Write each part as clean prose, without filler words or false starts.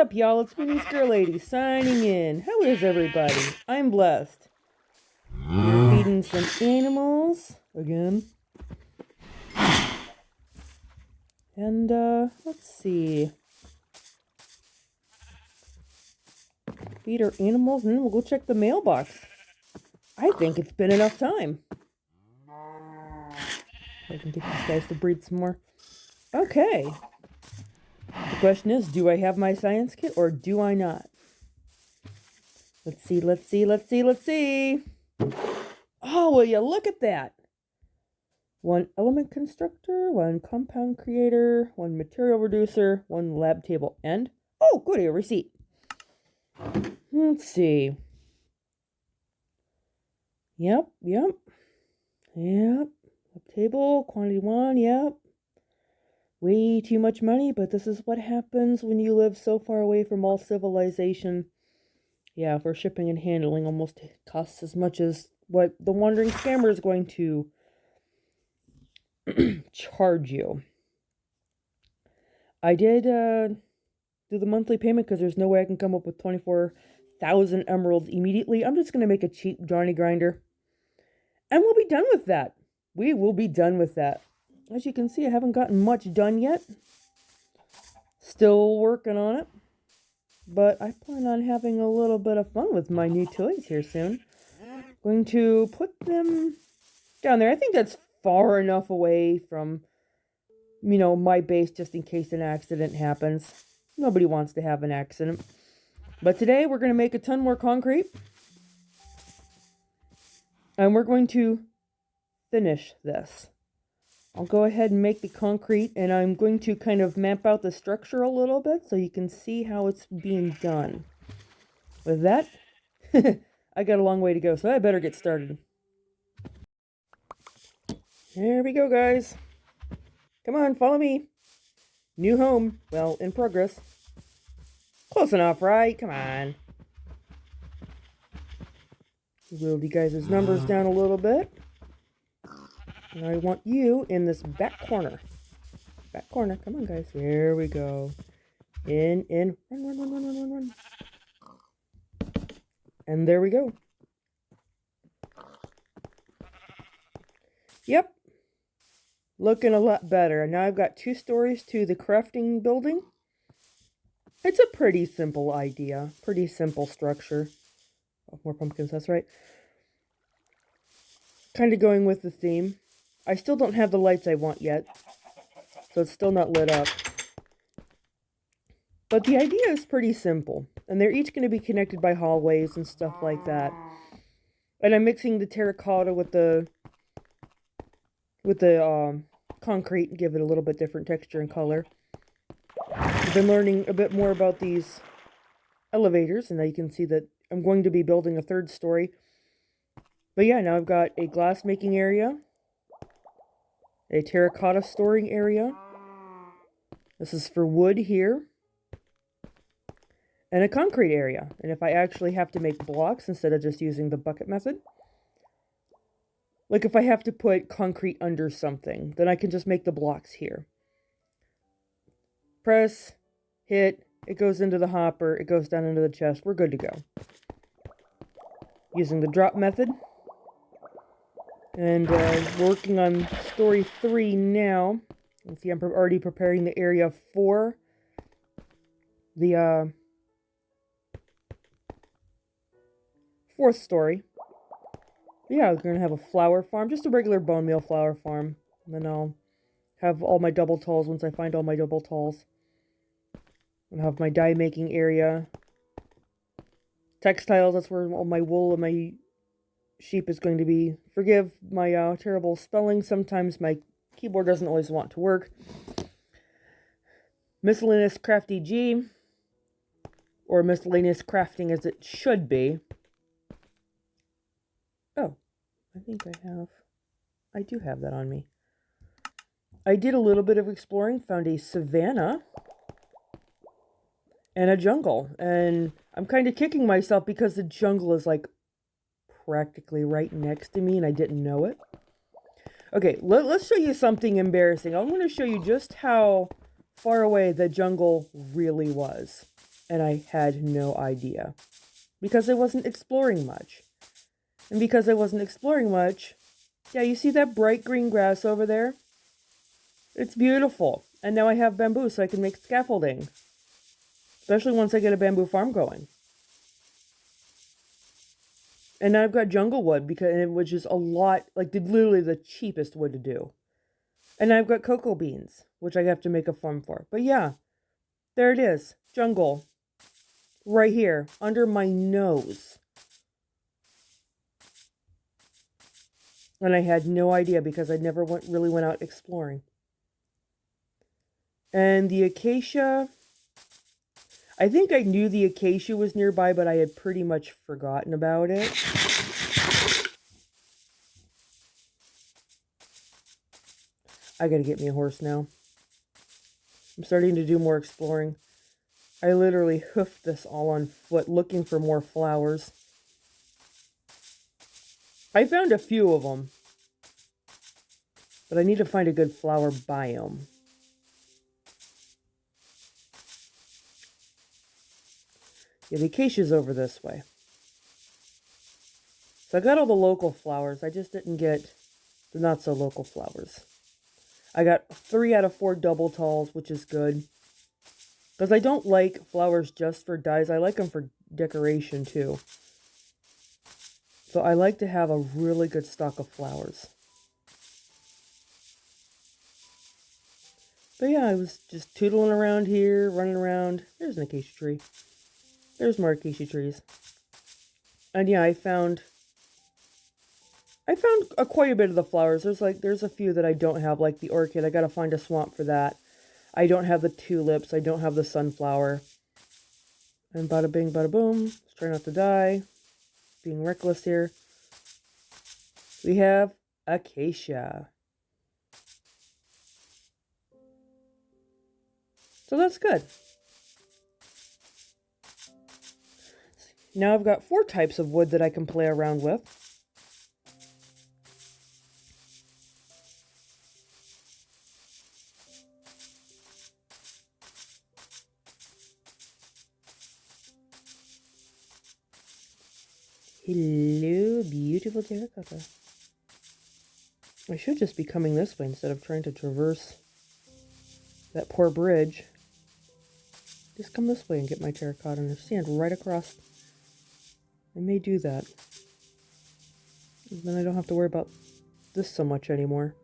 up, y'all? It's me, Girl Lady, signing in. How is everybody? I'm blessed. We're feeding some animals again. And, let's see. Feed our animals, and then we'll go check the mailbox. I think it's been enough time. I can get these guys to breed some more. Okay. The question is, do I have my science kit or do I not? Let's see, let's see, let's see, let's see. Oh, will you look at that? One element constructor, one compound creator, one material reducer, one lab table end. Oh, goody, a receipt. Let's see. Yep. Lab table, quantity 1, yep. Way too much money, but this is what happens when you live so far away from all civilization. Yeah, for shipping and handling almost costs as much as what the wandering scammer is going to charge you. I did do the monthly payment because there's no way I can come up with 24,000 emeralds immediately. I'm just going to make a cheap Johnny Grinder. And we'll be done with that. We will be done with that. As you can see, I haven't gotten much done yet. Still working on it. But I plan on having a little bit of fun with my new toys here soon. Going to put them down there. I think that's far enough away from, my base just in case an accident happens. Nobody wants to have an accident. But today we're going to make a ton more concrete. And we're going to finish this. I'll go ahead and make the concrete, and I'm going to kind of map out the structure a little bit so you can see how it's being done. With that, I got a long way to go, so I better get started. There we go, guys. Come on, follow me. New home. Well, in progress. Close enough, right? Come on. Whittle you guys' numbers down a little bit. And I want you in this back corner. Back corner. Come on, guys. There we go. In. Run. And there we go. Yep. Looking a lot better. And now I've got 2 stories to the crafting building. It's a pretty simple idea. Pretty simple structure. Oh, more pumpkins, that's right. Kind of going with the theme. I still don't have the lights I want yet, so it's still not lit up. But the idea is pretty simple, and they're each going to be connected by hallways and stuff like that. And I'm mixing the terracotta with the concrete and give it a little bit different texture and color. I've been learning a bit more about these elevators, and now you can see that I'm going to be building a 3rd story. But yeah, now I've got a glass making area, a terracotta storing area. This is for wood here. And a concrete area. And if I actually have to make blocks instead of just using the bucket method, like if I have to put concrete under something, then I can just make the blocks here. Press, hit, it goes into the hopper, it goes down into the chest. We're good to go. Using the drop method. And working on story 3 now. You see, I'm already preparing the area for the 4th story. Yeah, we're going to have a flower farm, just a regular bone meal flower farm. And then I'll have all my double talls once I find all my double talls. I'll have my dye making area. Textiles, that's where all my wool and my sheep is going to be. Forgive my terrible spelling. Sometimes my keyboard doesn't always want to work. Miscellaneous crafty G, or miscellaneous crafting as it should be. Oh, I do have that on me. I did a little bit of exploring, found a savanna and a jungle, and I'm kind of kicking myself because the jungle is like practically right next to me and I didn't know it. Okay, let's show you something embarrassing. I'm going to show you just how far away the jungle really was. and I had no idea. Because I wasn't exploring much. And because I wasn't exploring much, yeah, you see that bright green grass over there? It's beautiful. And now I have bamboo so I can make scaffolding. Especially once I get a bamboo farm going. And now I've got jungle wood, which is a lot, like literally the cheapest wood to do. And I've got cocoa beans, which I have to make a farm for. But yeah, there it is. Jungle. Right here, under my nose. And I had no idea because I never really went out exploring. And the acacia, I think I knew the acacia was nearby, but I had pretty much forgotten about it. I gotta get me a horse now. I'm starting to do more exploring. I literally hoofed this all on foot looking for more flowers. I found a few of them. But I need to find a good flower biome. Yeah, the acacia's over this way. So I got all the local flowers. I just didn't get the not-so-local flowers. I got 3 out of 4 double talls, which is good. Because I don't like flowers just for dyes. I like them for decoration, too. So I like to have a really good stock of flowers. But yeah, I was just tootling around here, running around. There's an acacia tree. There's more acacia trees. And yeah, I found quite a bit of the flowers. There's a few that I don't have, like the orchid. I gotta find a swamp for that. I don't have the tulips. I don't have the sunflower. And bada bing, bada boom. Let's try not to die. Being reckless here. We have acacia. So that's good. Now I've got 4 types of wood that I can play around with. Hello, beautiful terracotta. I should just be coming this way instead of trying to traverse that poor bridge. Just come this way and get my terracotta and stand right across. I may do that. And then I don't have to worry about this so much anymore.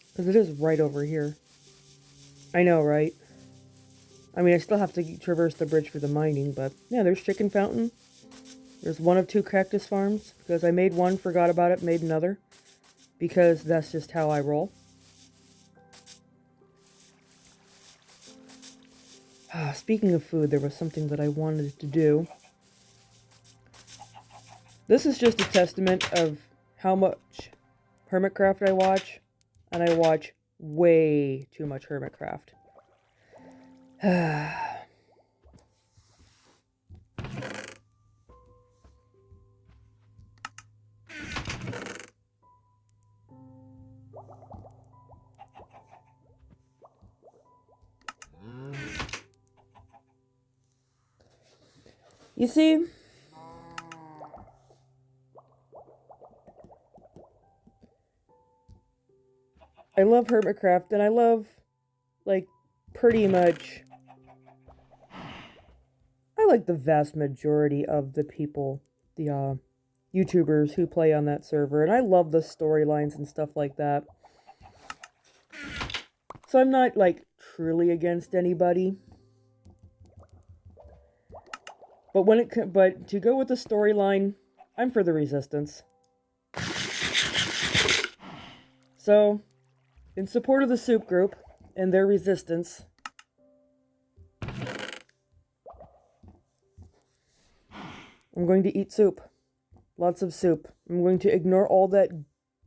Because it is right over here. I know, right? I mean, I still have to traverse the bridge for the mining, but yeah, there's Chicken Fountain. There's 1 of 2 cactus farms, because I made one, forgot about it, made another. Because that's just how I roll. Speaking of food, there was something that I wanted to do. This is just a testament of how much Hermitcraft I watch. And I watch way too much Hermitcraft. You see, I love Hermitcraft, and I love, like, pretty much, I like the vast majority of the people, the YouTubers who play on that server, and I love the storylines and stuff like that. So I'm not, like, truly against anybody. But to go with the storyline, I'm for the Resistance. So, in support of the Soup Group and their resistance, I'm going to eat soup. Lots of soup. I'm going to ignore all that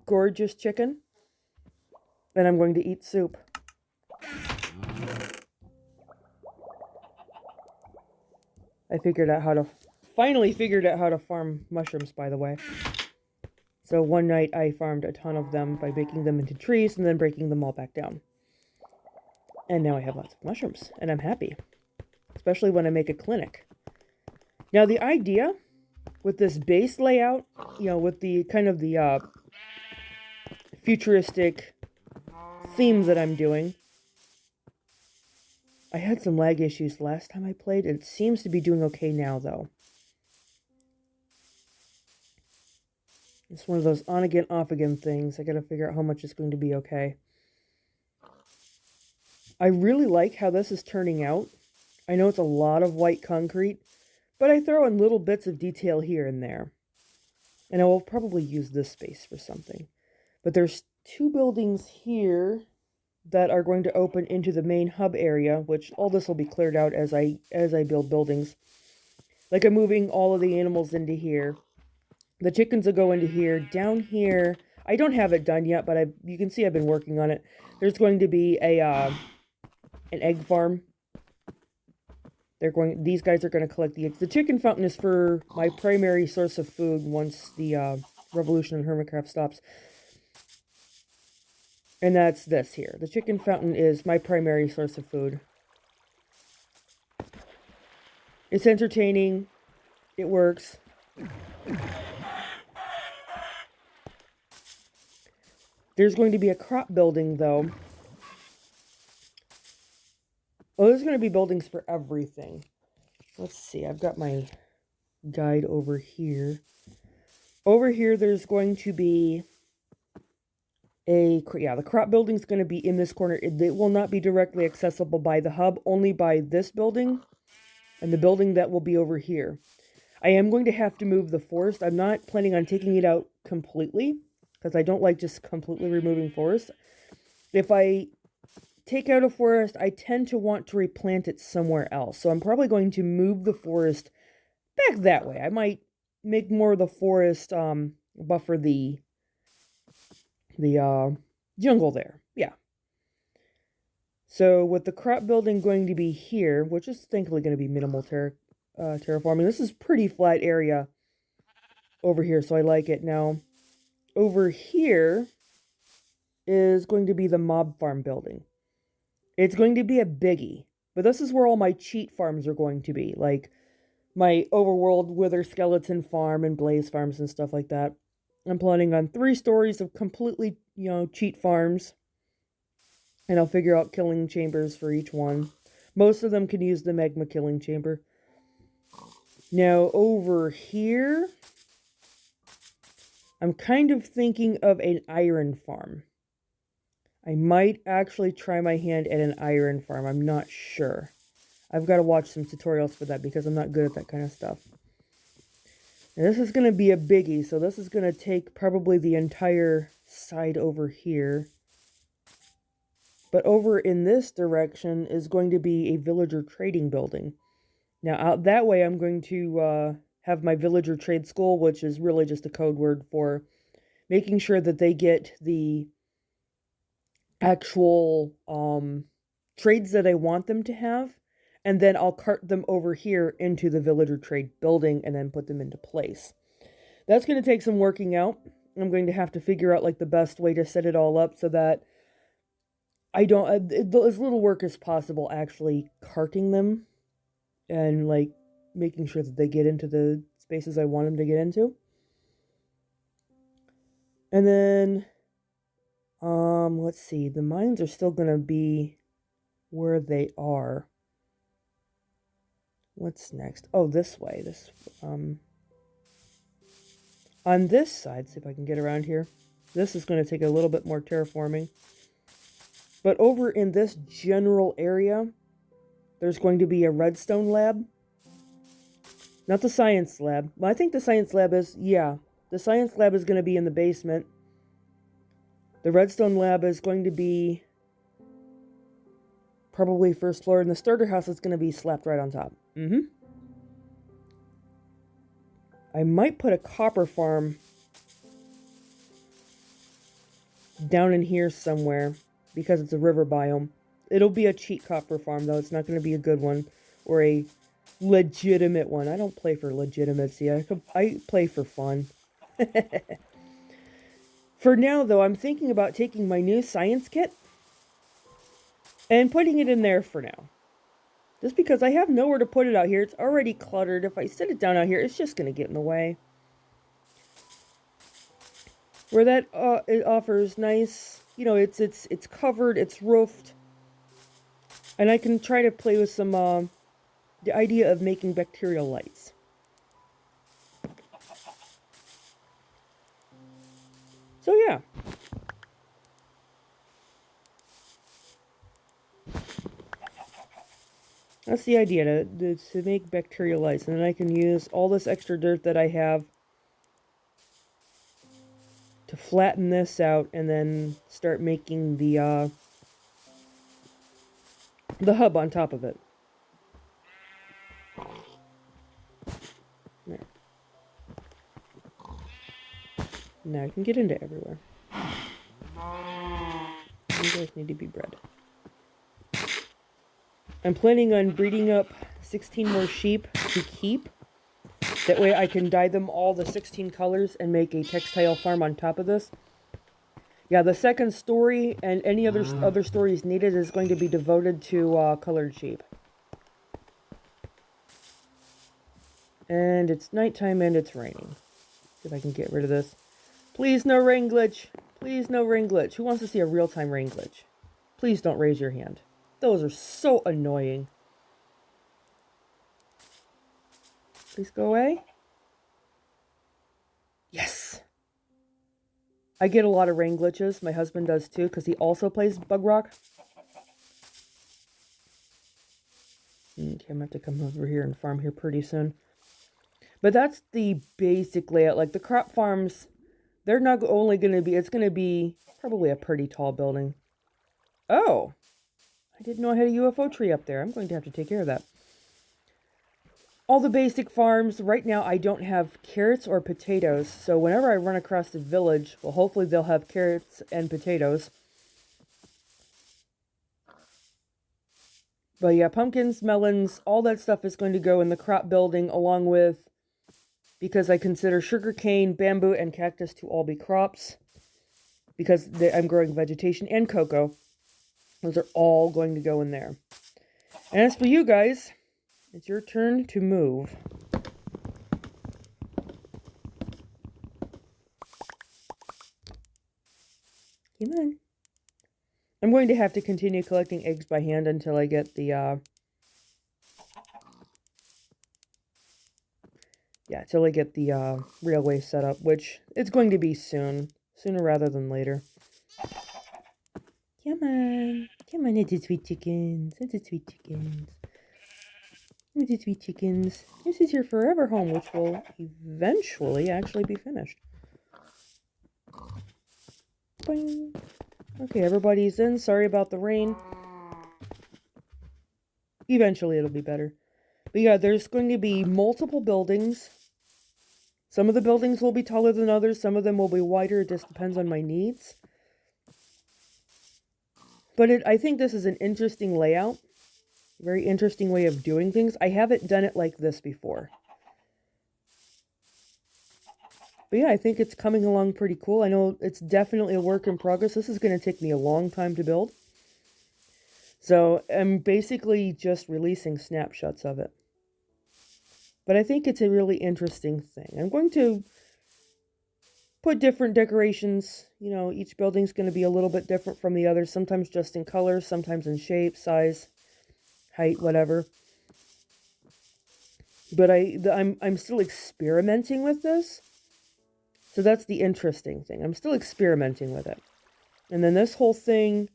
gorgeous chicken, and I'm going to eat soup. I finally figured out how to farm mushrooms, by the way. So one night I farmed a ton of them by baking them into trees and then breaking them all back down. And now I have lots of mushrooms, and I'm happy. Especially when I make a clinic. Now, the idea with this base layout, you know, with the kind of the futuristic themes that I'm doing. I had some lag issues last time I played. It seems to be doing okay now, though. It's one of those on-again, off-again things. I gotta figure out how much it's going to be okay. I really like how this is turning out. I know it's a lot of white concrete, but I throw in little bits of detail here and there. And I will probably use this space for something. But there's 2 buildings here that are going to open into the main hub area, which all this will be cleared out as I build buildings. Like I'm moving all of the animals into here. The chickens will go into here. Down here, I don't have it done yet, but you can see I've been working on it. There's going to be an egg farm. These guys are going to collect the eggs. The chicken fountain is for my primary source of food once the revolution in Hermitcraft stops. And that's this here. The chicken fountain is my primary source of food. It's entertaining. It works. There's going to be a crop building, though. Oh, there's going to be buildings for everything. Let's see. I've got my guide over here. Over here, there's going to be the crop building's going to be in this corner. It will not be directly accessible by the hub, only by this building and the building that will be over here. I am going to have to move the forest. I'm not planning on taking it out completely, because I don't like just completely removing forest. If I take out a forest, I tend to want to replant it somewhere else. So I'm probably going to move the forest back that way. I might make more of the forest buffer the jungle there. Yeah. So with the crop building going to be here, which is thankfully going to be minimal terraforming. This is pretty flat area over here, so I like it. Now, over here is going to be the mob farm building. It's going to be a biggie, but this is where all my cheat farms are going to be, like my overworld wither skeleton farm and blaze farms and stuff like that. I'm planning on 3 stories of completely, cheat farms, and I'll figure out killing chambers for each one. Most of them can use the magma killing chamber. Now, over here, I'm kind of thinking of an iron farm. I might actually try my hand at an iron farm. I'm not sure. I've got to watch some tutorials for that because I'm not good at that kind of stuff. And this is going to be a biggie, so this is going to take probably the entire side over here. But over in this direction is going to be a villager trading building. Now, out that way, I'm going to have my villager trade school, which is really just a code word for making sure that they get the actual trades that I want them to have. And then I'll cart them over here into the villager trade building and then put them into place. That's going to take some working out. I'm going to have to figure out like the best way to set it all up so that I don't, as little work as possible actually carting them and like making sure that they get into the spaces I want them to get into. And then, let's see, the mines are still going to be where they are. What's next? Oh, this way. On this side, see if I can get around here. This is going to take a little bit more terraforming. But over in this general area, there's going to be a redstone lab. Not the science lab. Well, I think the science lab is, yeah. The science lab is going to be in the basement. The redstone lab is going to be probably first floor, and the starter house is going to be slapped right on top. I might put a copper farm down in here somewhere because it's a river biome. It'll be a cheat copper farm, though. It's not going to be a good one or a legitimate one. I don't play for legitimacy. I play for fun. For now, though, I'm thinking about taking my new science kit And putting it in there for now. Just because I have nowhere to put it out here. It's already cluttered. If I sit it down out here, it's just going to get in the way. Where that it offers nice, you know, it's covered, it's roofed. And I can try to play with some, the idea of making bacterial lights. So yeah. That's the idea, to make bacterial lights. And then I can use all this extra dirt that I have to flatten this out and then start making the hub on top of it. There. Now I can get into everywhere. You guys need to be bred. I'm planning on breeding up 16 more sheep to keep. That way I can dye them all the 16 colors and make a textile farm on top of this. Yeah, the second story and any other stories needed is going to be devoted to colored sheep. And it's nighttime and it's raining. See if I can get rid of this. Please no rain glitch. Please no rain glitch. Who wants to see a real-time rain glitch? Please don't raise your hand. Those are so annoying. Please go away. Yes. I get a lot of rain glitches. My husband does too, because he also plays Bug Rock. Okay, I'm going to have to come over here and farm here pretty soon. But that's the basic layout. Like the crop farms, they're not only going to be, it's going to be probably a pretty tall building. Oh, I didn't know I had a UFO tree up there. I'm going to have to take care of that. All the basic farms, right now I don't have carrots or potatoes. So whenever I run across the village, well, hopefully they'll have carrots and potatoes. But yeah, pumpkins, melons, all that stuff is going to go in the crop building along with, because I consider sugarcane, bamboo, and cactus to all be crops. Because I'm growing vegetation and cocoa. Those are all going to go in there. And as for you guys, it's your turn to move. Come on. I'm going to have to continue collecting eggs by hand until I get the, yeah, until I get the, railway set up, which it's going to be soon. Sooner rather than later. Come on. Come on, it's a sweet chickens. It's a sweet chickens. It's a sweet chickens. This is your forever home, which will eventually actually be finished. Boing. Okay, everybody's in. Sorry about the rain. Eventually it'll be better. But yeah, there's going to be multiple buildings. Some of the buildings will be taller than others. Some of them will be wider. It just depends on my needs. But I think this is an interesting layout. Very interesting way of doing things. I haven't done it like this before. But yeah, I think it's coming along pretty cool. I know it's definitely a work in progress. This is going to take me a long time to build. So I'm basically just releasing snapshots of it. But I think it's a really interesting thing. I'm going to put different decorations. You know, each building's going to be a little bit different from the others. Sometimes just in color, sometimes in shape, size, height, whatever. But I'm still experimenting with this. So that's the interesting thing. I'm still experimenting with it. And then this whole thing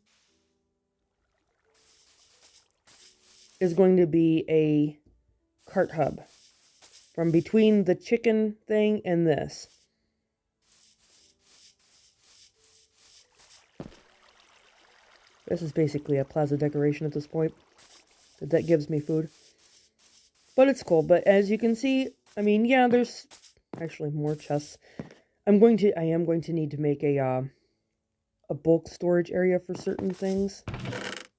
is going to be a cart hub. From between the chicken thing and this. This is basically a plaza decoration at this point. That gives me food. But it's cool. But as you can see, I mean, yeah, there's actually more chests. I am going to need to make a bulk storage area for certain things.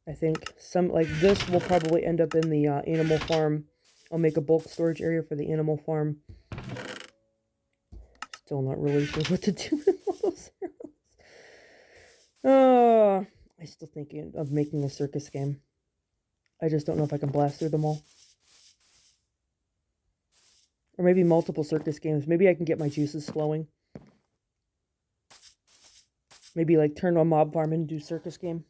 I think some, like this will probably end up in the animal farm. I'll make a bulk storage area for the animal farm. Still not really sure what to do with all those arrows. I'm still thinking of making a circus game. I just don't know if I can blast through them all. Or maybe multiple circus games. Maybe I can get my juices flowing. Maybe like turn on Mob Farm and do circus game.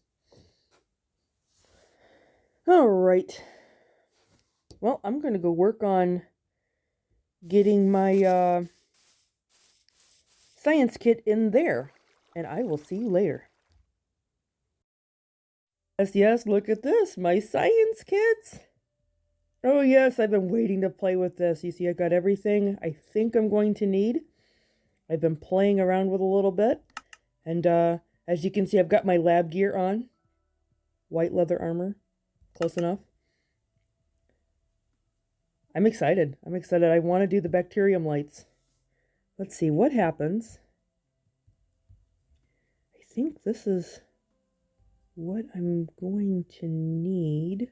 Alright. Well, I'm going to go work on getting my science kit in there. And I will see you later. Yes, look at this. My science kits. Oh yes, I've been waiting to play with this. You see, I got everything I think I'm going to need. I've been playing around with a little bit. And as you can see, I've got my lab gear on. White leather armor. Close enough. I'm excited. I'm excited. I want to do the bacterium lights. Let's see what happens. I think this is what I'm going to need.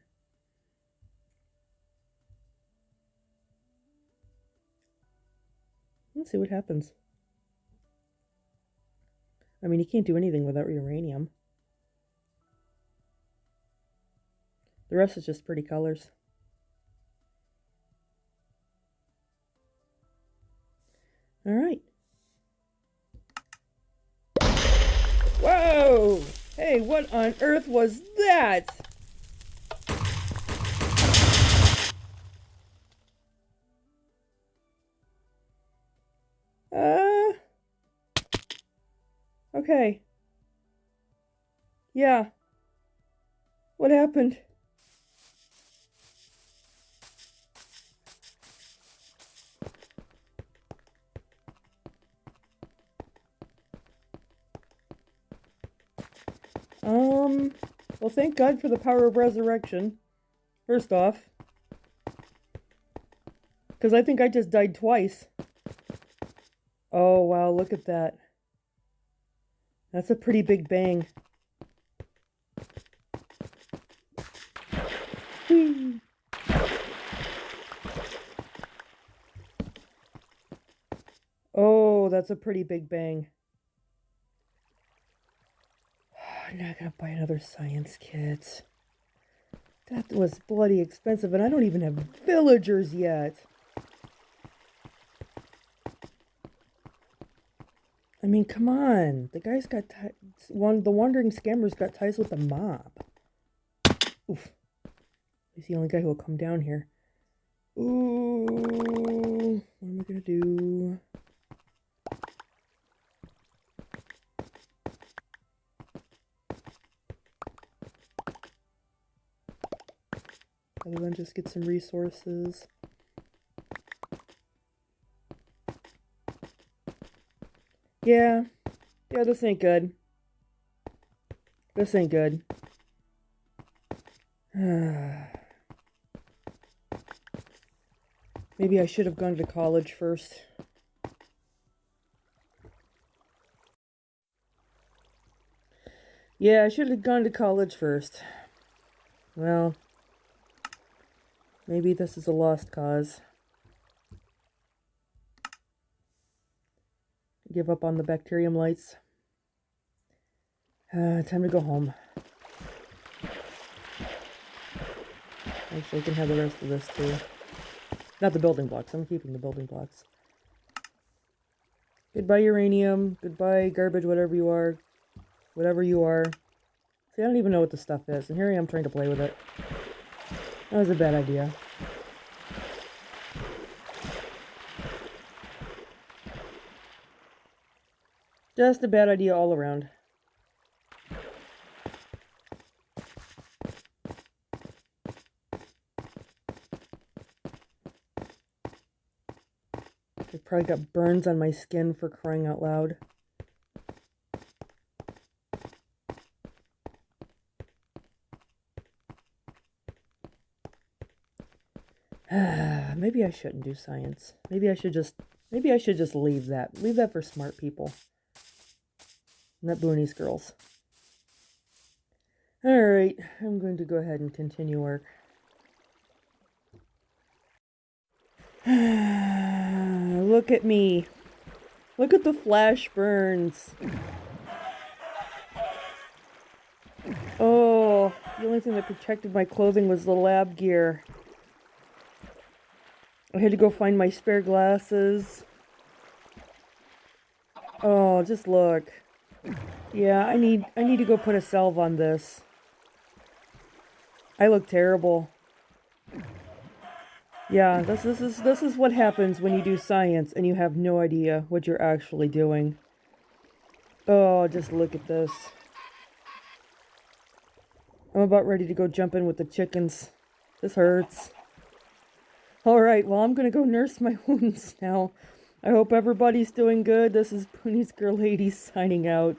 Let's see what happens. I mean, you can't do anything without uranium. The rest is just pretty colors. All right. Whoa! Hey, what on earth was that? Okay. Yeah. What happened? Well, thank God for the power of resurrection. First off. Because I think I just died twice. Oh, wow, look at that. That's a pretty big bang. Whee. Oh, that's a pretty big bang. I'm not gonna buy another science kit. That was bloody expensive, and I don't even have villagers yet. I mean, come on. The guy's got the wandering scammer's got ties with the mob. Oof. He's the only guy who will come down here. Ooh, what am I gonna do? Other than just get some resources. Yeah, this ain't good. This ain't good. Maybe I should have gone to college first. Yeah, I should have gone to college first. Well, maybe this is a lost cause. Give up on the bacterium lights. Time to go home. Actually, I can have the rest of this too. Not the building blocks. I'm keeping the building blocks. Goodbye, uranium. Goodbye, garbage, whatever you are. Whatever you are. See, I don't even know what the stuff is. And here I am trying to play with it. That was a bad idea. Just a bad idea all around. I probably got burns on my skin for crying out loud. Maybe I shouldn't do science. Maybe I should just leave that. Leave that for smart people. Not boonies girls. Alright, I'm going to go ahead and continue work. Look at me. Look at the flash burns. The only thing that protected my clothing was the lab gear. I had to go find my spare glasses. Oh, just look. Yeah, I need to go put a salve on this. I look terrible. Yeah, this is what happens when you do science and you have no idea what you're actually doing. Oh, just look at this. I'm about ready to go jump in with the chickens. This hurts. Alright, well, I'm gonna go nurse my wounds now. I hope everybody's doing good. This is Puni's Girl Lady signing out.